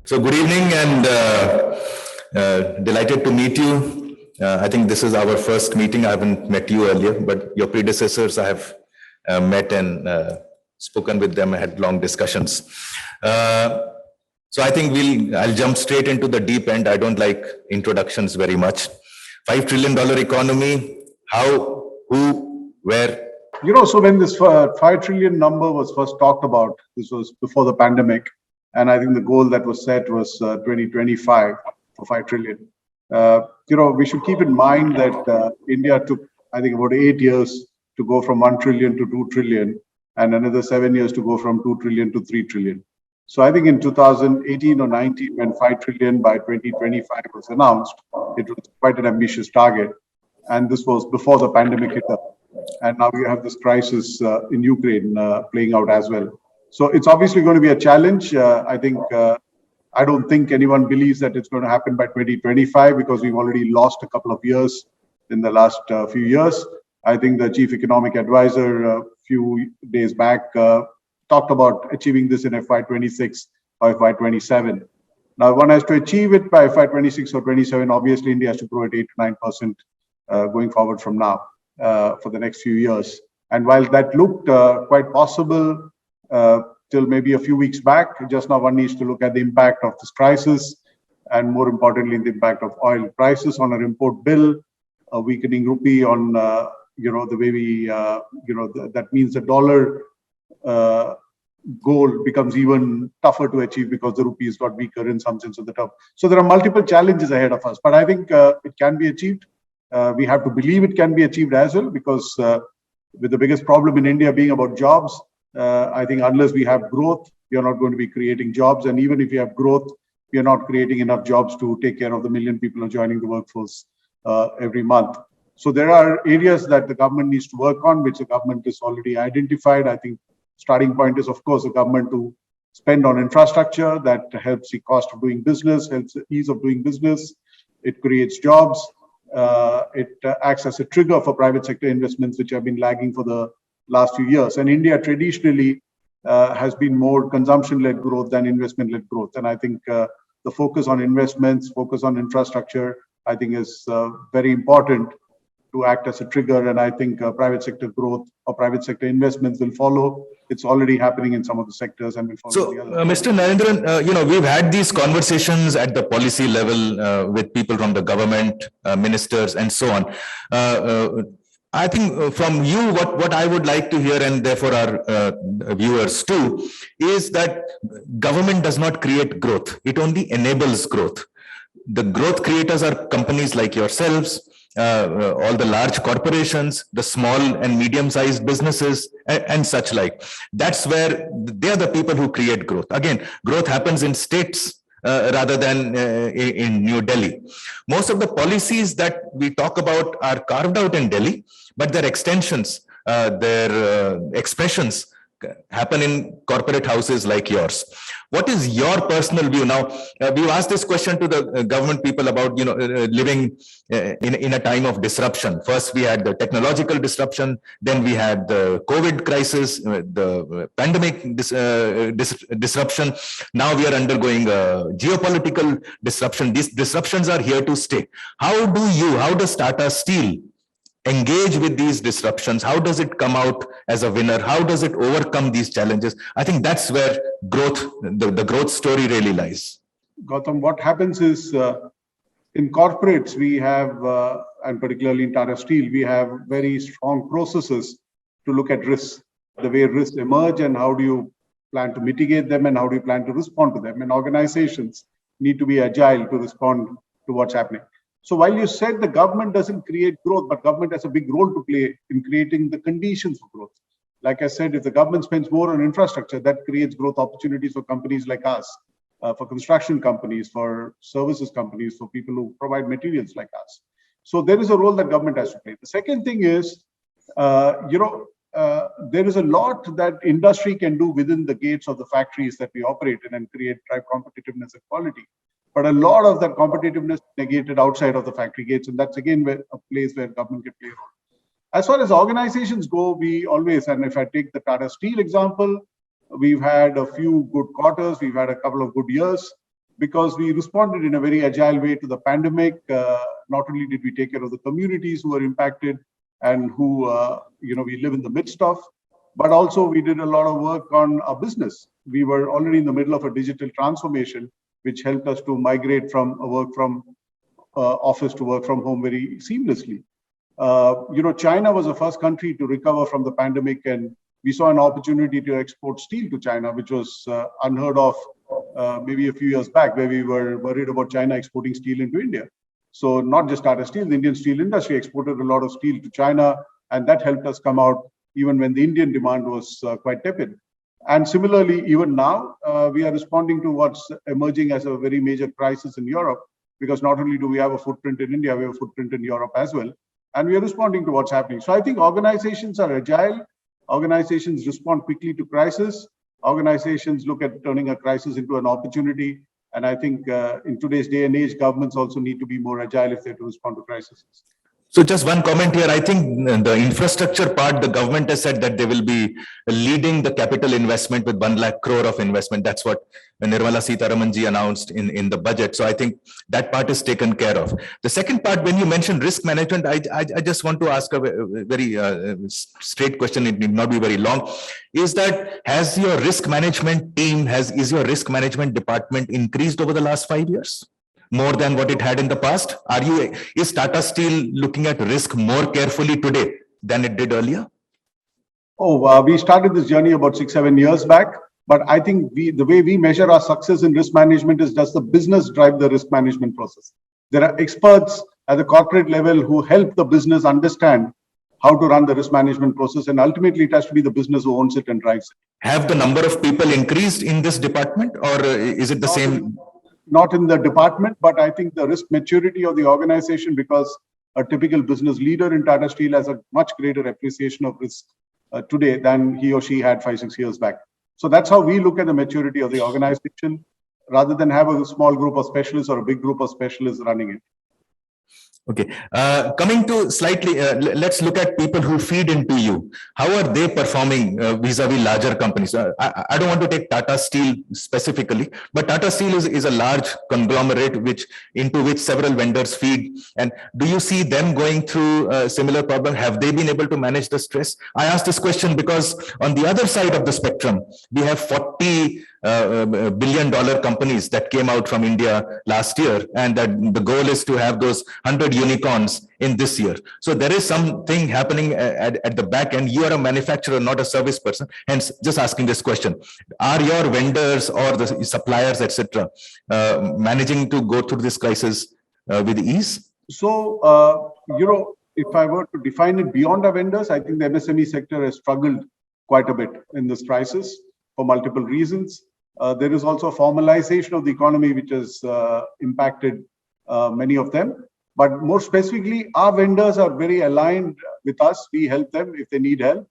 So good evening and delighted to meet you. I think this is our first meeting. I haven't met you earlier, but your predecessors I have met and spoken with them, had long discussions. So I think I'll jump straight into the deep end. I don't like introductions very much. $5 trillion economy, how, who, where? So when this 5 trillion number was first talked about, this was before the pandemic. And I think the goal that was set was 2025 for 5 trillion. We should keep in mind that India took, I think, about 8 years to go from 1 trillion to 2 trillion and another 7 years to go from 2 trillion to 3 trillion. So I think in 2018 or 19, when 5 trillion by 2025 was announced, it was quite an ambitious target. And this was before the pandemic hit us. And now we have this crisis in Ukraine playing out as well. So it's obviously going to be a challenge. I don't think anyone believes that it's going to happen by 2025 because we've already lost a couple of years in the last few years. I think the chief economic advisor a few days back talked about achieving this in FY26 or FY27. Now, one has to achieve it by FY26 or 27. Obviously, India has to grow at 8 to 9% going forward from now for the next few years. And while that looked quite possible, till maybe a few weeks back, just now one needs to look at the impact of this crisis and more importantly, the impact of oil prices on our import bill, a weakening rupee on, the way we, that means the dollar goal becomes even tougher to achieve because the rupee has got weaker in some sense of the term. So there are multiple challenges ahead of us, but I think it can be achieved. We have to believe it can be achieved as well because with the biggest problem in India being about jobs, I think unless we have growth, we are not going to be creating jobs. And even if we have growth, we are not creating enough jobs to take care of the million people who are joining the workforce every month. So there are areas that the government needs to work on, which the government has already identified. I think starting point is, of course, the government to spend on infrastructure that helps the cost of doing business, helps the ease of doing business. It creates jobs. It acts as a trigger for private sector investments, which have been lagging for the last few years. And India traditionally has been more consumption-led growth than investment-led growth. And I think the focus on investments, focus on infrastructure, I think is very important to act as a trigger. And I think private sector growth or private sector investments will follow. It's already happening in some of the sectors and will follow. So, Mr. Narendran, we've had these conversations at the policy level with people from the government, ministers, and so on. I think from you, what I would like to hear, and therefore our viewers too, is that government does not create growth. It only enables growth. The growth creators are companies like yourselves, all the large corporations, the small and medium-sized businesses, and such like. That's where they are the people who create growth. Again, growth happens in states rather than in New Delhi. Most of the policies that we talk about are carved out in Delhi, but their extensions, their expressions happen in corporate houses like yours. What is your personal view? Now, we've asked this question to the government people about, living in a time of disruption. First, we had the technological disruption. Then we had the COVID crisis, the pandemic disruption. Now we are undergoing a geopolitical disruption. These disruptions are here to stay. How does Tata Steel engage with these disruptions? How does it come out as a winner? How does it overcome these challenges? I think that's where growth, the growth story really lies. Gautam, what happens is in corporates, we have, and particularly in Tata Steel, we have very strong processes to look at risks, the way risks emerge and how do you plan to mitigate them and how do you plan to respond to them. And organizations need to be agile to respond to what's happening. So while you said the government doesn't create growth, but government has a big role to play in creating the conditions for growth. Like I said, if the government spends more on infrastructure, that creates growth opportunities for companies like us, for construction companies, for services companies, for people who provide materials like us. So there is a role that government has to play. The second thing is, there is a lot that industry can do within the gates of the factories that we operate in and drive competitiveness and quality. But a lot of that competitiveness is negated outside of the factory gates. And that's again a place where government can play a role. As far as organizations go, we always, and if I take the Tata Steel example, we've had a few good quarters, we've had a couple of good years. because we responded in a very agile way to the pandemic. Not only did we take care of the communities who were impacted and who, we live in the midst of, but also we did a lot of work on our business. We were already in the middle of a digital transformation, which helped us to migrate from a work from office to work from home very seamlessly. China was the first country to recover from the pandemic, and we saw an opportunity to export steel to China, which was unheard of maybe a few years back, where we were worried about China exporting steel into India. So not just Tata Steel, the Indian steel industry exported a lot of steel to China, and that helped us come out even when the Indian demand was quite tepid. And similarly, even now, we are responding to what's emerging as a very major crisis in Europe, because not only do we have a footprint in India, we have a footprint in Europe as well. And we are responding to what's happening. So I think organizations are agile. Organizations respond quickly to crisis. Organizations look at turning a crisis into an opportunity. And I think in today's day and age, governments also need to be more agile if they're to respond to crises. So just one comment here. I think the infrastructure part, the government has said that they will be leading the capital investment with 1 lakh crore of investment. That's what Nirmala Sitharaman ji announced in the budget. So I think that part is taken care of. The second part, when you mentioned risk management, I just want to ask a very straight question. It need not be very long. Is that, has your risk management team, is your risk management department increased over the last 5 years? More than what it had in the past? Is Tata Steel looking at risk more carefully today than it did earlier? We started this journey about 6-7 years back, but I think the way we measure our success in risk management is, does the business drive the risk management process? There are experts at the corporate level who help the business understand how to run the risk management process, and ultimately it has to be the business who owns it and drives it. Have the number of people increased in this department, or is it the same? Not in the department, but I think the risk maturity of the organization, because a typical business leader in Tata Steel has a much greater appreciation of risk today than he or she had 5-6 years back. So that's how we look at the maturity of the organization, rather than have a small group of specialists or a big group of specialists running it. Okay, coming to slightly, let's look at people who feed into you. How are they performing vis-a-vis larger companies? I don't want to take Tata Steel specifically, but Tata Steel is a large conglomerate into which several vendors feed. And do you see them going through a similar problem? Have they been able to manage the stress? I ask this question because on the other side of the spectrum, we have 40 billion-dollar companies that came out from India last year, and that the goal is to have those 100 unicorns in this year. So there is something happening at the back end. You are a manufacturer, not a service person. Hence, just asking this question: are your vendors or the suppliers, etc., managing to go through this crisis with ease? So, if I were to define it beyond our vendors, I think the MSME sector has struggled quite a bit in this crisis for multiple reasons. There is also a formalization of the economy, which has impacted many of them. But more specifically, our vendors are very aligned with us. We help them if they need help.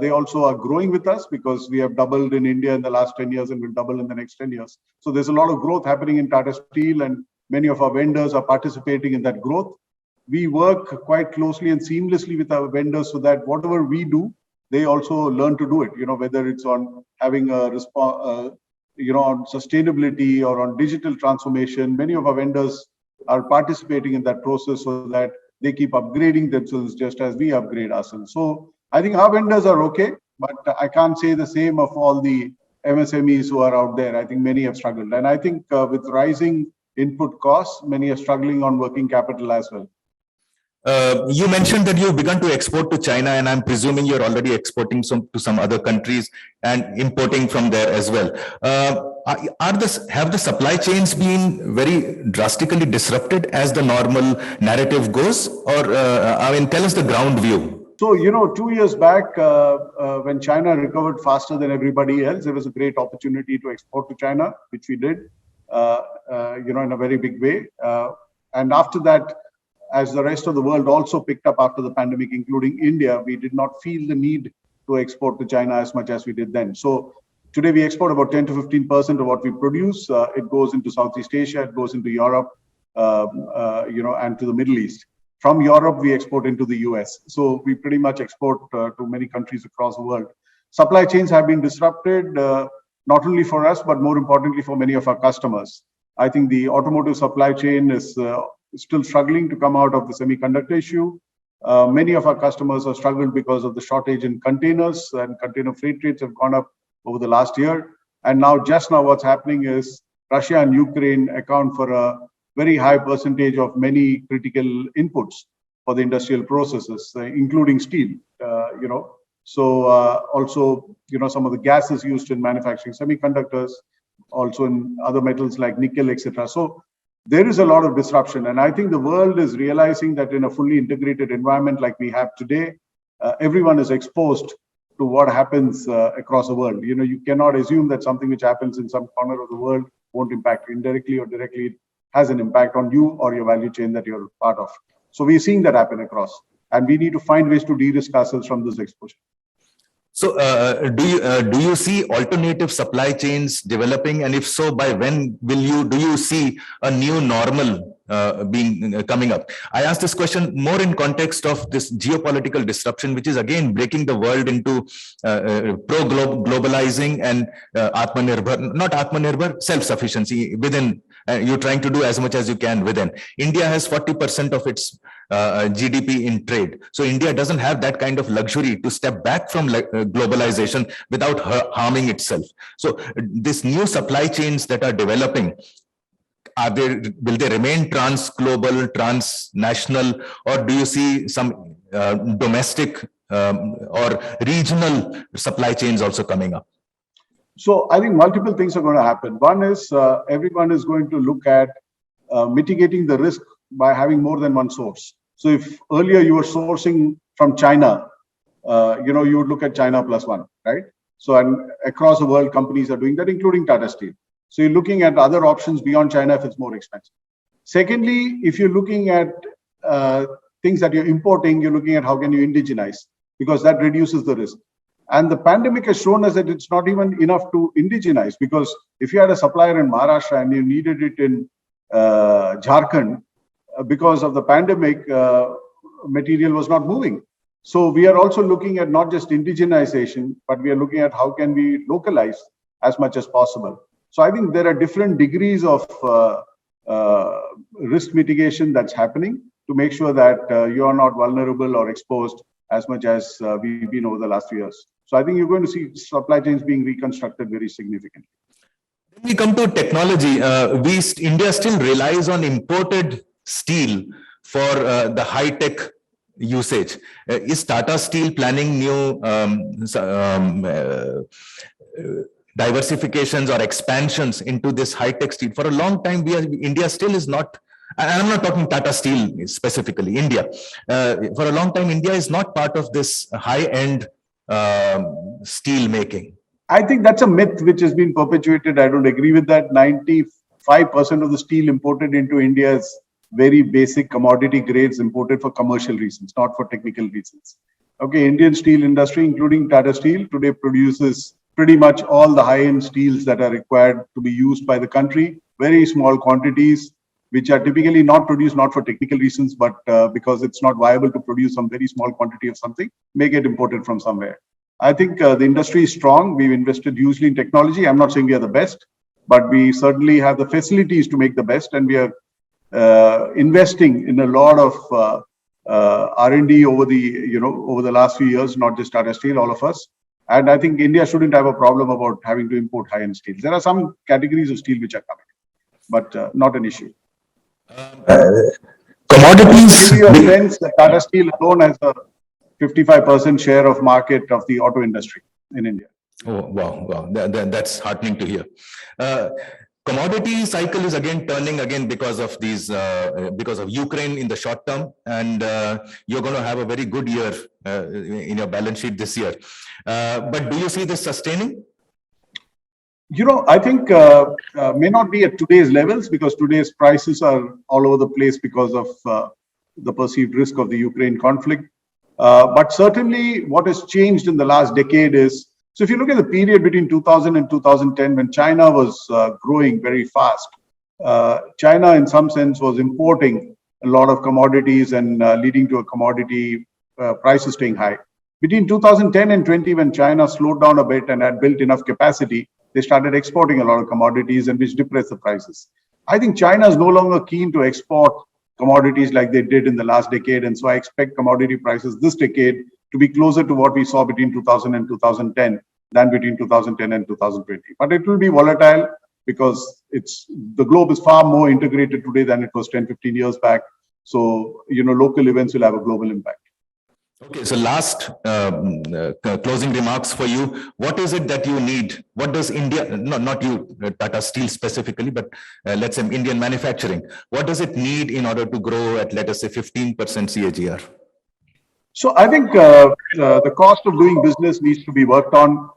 They also are growing with us, because we have doubled in India in the last 10 years and will double in the next 10 years. So there's a lot of growth happening in Tata Steel, and many of our vendors are participating in that growth. We work quite closely and seamlessly with our vendors so that whatever we do, they also learn to do it, whether it's on having a response, on sustainability or on digital transformation. Many of our vendors are participating in that process so that they keep upgrading themselves just as we upgrade ourselves. So I think our vendors are okay, but I can't say the same of all the MSMEs who are out there. I think many have struggled. And I think with rising input costs, many are struggling on working capital as well. You mentioned that you've begun to export to China, and I'm presuming you're already exporting to some other countries and importing from there as well. Have the supply chains been very drastically disrupted as the normal narrative goes? Or, tell us the ground view. So, 2 years back, when China recovered faster than everybody else, there was a great opportunity to export to China, which we did, in a very big way. And after that, as the rest of the world also picked up after the pandemic, including India, we did not feel the need to export to China as much as we did then. So today we export about 10 to 15% of what we produce. It goes into Southeast Asia, it goes into Europe, and to the Middle East. From Europe, we export into the US. So we pretty much export to many countries across the world. Supply chains have been disrupted, not only for us, but more importantly for many of our customers. I think the automotive supply chain is still struggling to come out of the semiconductor issue. Many of our customers have struggled because of the shortage in containers, and container freight rates have gone up over the last year. And now, just now, what's happening is Russia and Ukraine account for a very high percentage of many critical inputs for the industrial processes, including steel. Also, some of the gases used in manufacturing semiconductors, also in other metals like nickel, etc. So there is a lot of disruption, and I think the world is realizing that in a fully integrated environment like we have today, everyone is exposed to what happens across the world. You cannot assume that something which happens in some corner of the world won't impact you indirectly or directly. It has an impact on you or your value chain that you're part of. So we're seeing that happen across, and we need to find ways to de-risk ourselves from this exposure. So, do you see alternative supply chains developing, and if so, by when do you see a new normal coming up? I asked this question more in context of this geopolitical disruption, which is again breaking the world into globalizing and self-sufficiency within. You're trying to do as much as you can within. India has 40% of its GDP in trade. So India doesn't have that kind of luxury to step back from globalization without harming itself. So these new supply chains that are developing, will they remain trans-global, transnational, or do you see some domestic or regional supply chains also coming up? So I think multiple things are going to happen. One is everyone is going to look at mitigating the risk by having more than one source. So if earlier you were sourcing from China, you would look at China plus one, right? So, and across the world, companies are doing that, including Tata Steel. So you're looking at other options beyond China if it's more expensive. Secondly, if you're looking at things that you're importing, you're looking at how can you indigenize, because that reduces the risk. And the pandemic has shown us that it's not even enough to indigenize, because if you had a supplier in Maharashtra and you needed it in Jharkhand, because of the pandemic, material was not moving. So we are also looking at not just indigenization, but we are looking at how can we localize as much as possible. So I think there are different degrees of risk mitigation that's happening to make sure that you are not vulnerable or exposed as much as we've been over the last few years. So I think you're going to see supply chains being reconstructed very significantly. When we come to technology, India still relies on imported steel for the high-tech usage. Is Tata Steel planning new diversifications or expansions into this high-tech steel? For a long time, India still is not, and I'm not talking Tata Steel specifically, India. For a long time, India is not part of this high-end steel making. I think that's a myth which has been perpetuated. I don't agree with that. 95% of the steel imported into India is very basic commodity grades imported for commercial reasons, not for technical reasons. Okay, Indian steel industry, including Tata Steel, today produces pretty much all the high-end steels that are required to be used by the country, very small quantities, which are typically not produced not for technical reasons, but because it's not viable to produce some very small quantity of something, may get imported from somewhere. I think the industry is strong. We've invested hugely in technology. I'm not saying we are the best, but we certainly have the facilities to make the best, and we are investing in a lot of R&D over the last few years, not just Tata Steel, all of us. And I think India shouldn't have a problem about having to import high-end steels. There are some categories of steel which are coming, but not an issue. Commodities. To give you a sense, Tata Steel alone has a 55% share of market of the auto industry in India. Oh, wow. That's heartening to hear. Commodity cycle is again turning because of these, because of Ukraine in the short term, and you're going to have a very good year in your balance sheet this year. But do you see this sustaining? I think may not be at today's levels, because today's prices are all over the place because of the perceived risk of the Ukraine conflict. But certainly what has changed in the last decade is, so if you look at the period between 2000 and 2010, when China was growing very fast, China in some sense was importing a lot of commodities and leading to a commodity prices staying high. Between 2010 and 20, when China slowed down a bit and had built enough capacity, they started exporting a lot of commodities, and which depressed the prices. I think China is no longer keen to export commodities like they did in the last decade. And so I expect commodity prices this decade to be closer to what we saw between 2000 and 2010 than between 2010 and 2020. But it will be volatile because the globe is far more integrated today than it was 10, 15 years back. So, local events will have a global impact. Okay, so last closing remarks for you. What is it that you need? What does India, not you, Tata Steel specifically, but let's say Indian manufacturing, what does it need in order to grow at, let us say, 15% CAGR? So I think the cost of doing business needs to be worked on.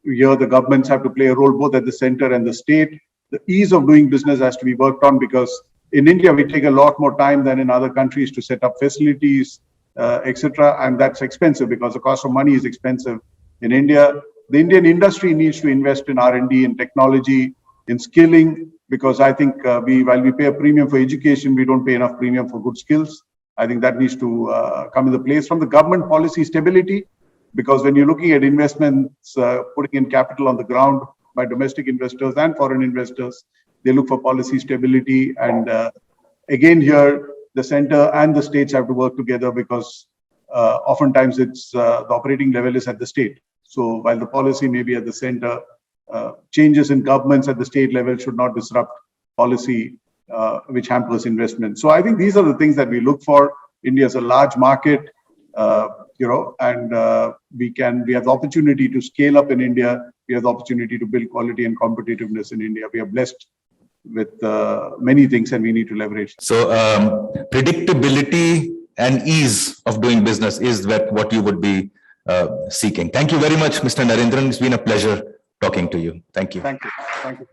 Here, the governments have to play a role both at the center and the state. The ease of doing business has to be worked on because in India, we take a lot more time than in other countries to set up facilities, etc. And that's expensive because the cost of money is expensive in India. The Indian industry needs to invest in R&D, in technology, in skilling, because I think while we pay a premium for education, we don't pay enough premium for good skills. I think that needs to come into place from the government policy stability, because when you're looking at investments, putting in capital on the ground by domestic investors and foreign investors, they look for policy stability. And again, here, the center and the states have to work together because oftentimes it's the operating level is at the state. So while the policy may be at the center, changes in governments at the state level should not disrupt policy which hampers investment. So I think these are the things that we look for. India is a large market, and we have the opportunity to scale up in India. We have the opportunity to build quality and competitiveness in India. We are blessed with many things and we need to leverage. So predictability and ease of doing business is what you would be seeking. Thank you very much, Mr. Narendran. It's been a pleasure talking to you. Thank you. Thank you. Thank you.